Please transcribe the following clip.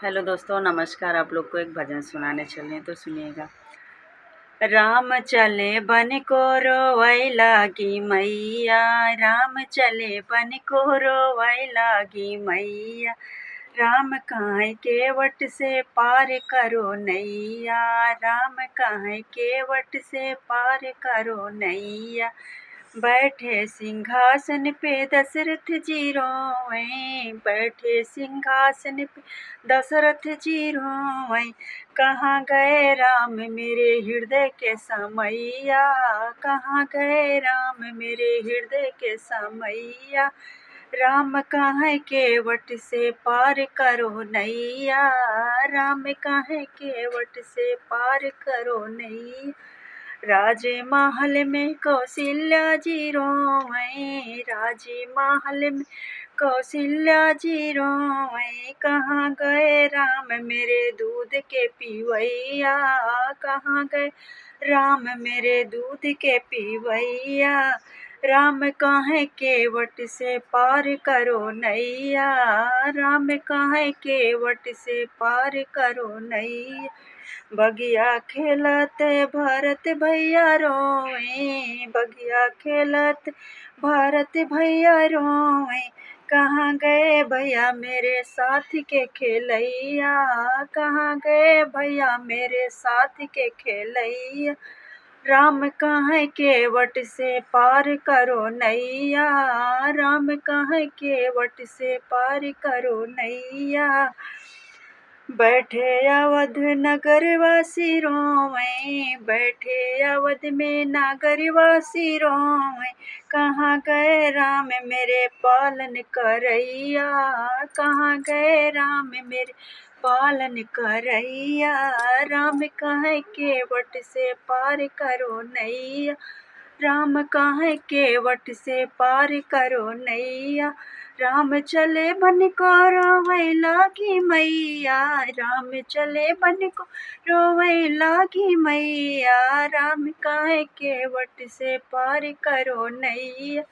Hello दोस्तों, नमस्कार। आप लोग को एक भजन सुनाने चले हैं तो सुनिएगा। राम चले बन को रोवै लागी मैया, राम चले बन को रोवै लागी मैया। राम काहे केवट से पार करो नैया, राम काहे केवट से पार करो नैया। बैठे सिंहासन पे दशरथ जी रोएं, बैठे सिंहासन पे दशरथ जी रोएं। कहाँ गए राम मेरे हृदय के समैया, कहाँ गए राम मेरे हृदय के समैया। राम काहे केवट से पार करो नैया, राम काहे केवट से पार करो नैया। राजे महल में कौशल्या जी रोएं, राजे महल में कौशल्या जी रोएं। कहाँ गए राम मेरे दूध के पीवैया, कहाँ गए राम मेरे दूध के पीवैया। राम काहे केवट से पार करो नैया, राम काहे केवट से पार करो नैया। बगिया खेलत भरत भैया रोएं, बगिया खेलत भरत भैया रोएं। कहाँ गए भैया मेरे साथ के खेलैया, कहाँ गए भैया मेरे साथ के खेलैया। राम काहे केवट से पार करो नैया, राम काहे केवट से पार करो नैया। बैठे अवध नगरवासी रोएं, बैठे अवध में नगरवासी रोएं। कहाँ गए राम मेरे पालन करैया, कहाँ गए राम मेरे पालन करैया। राम काहे केवट से पार करो नैया, राम काहे केवट से पार करो नैया। राम चले बन को रोवै लागी मैया, राम चले बन को रोवै लागी मैया। राम काहे केवट से पार करो नैया।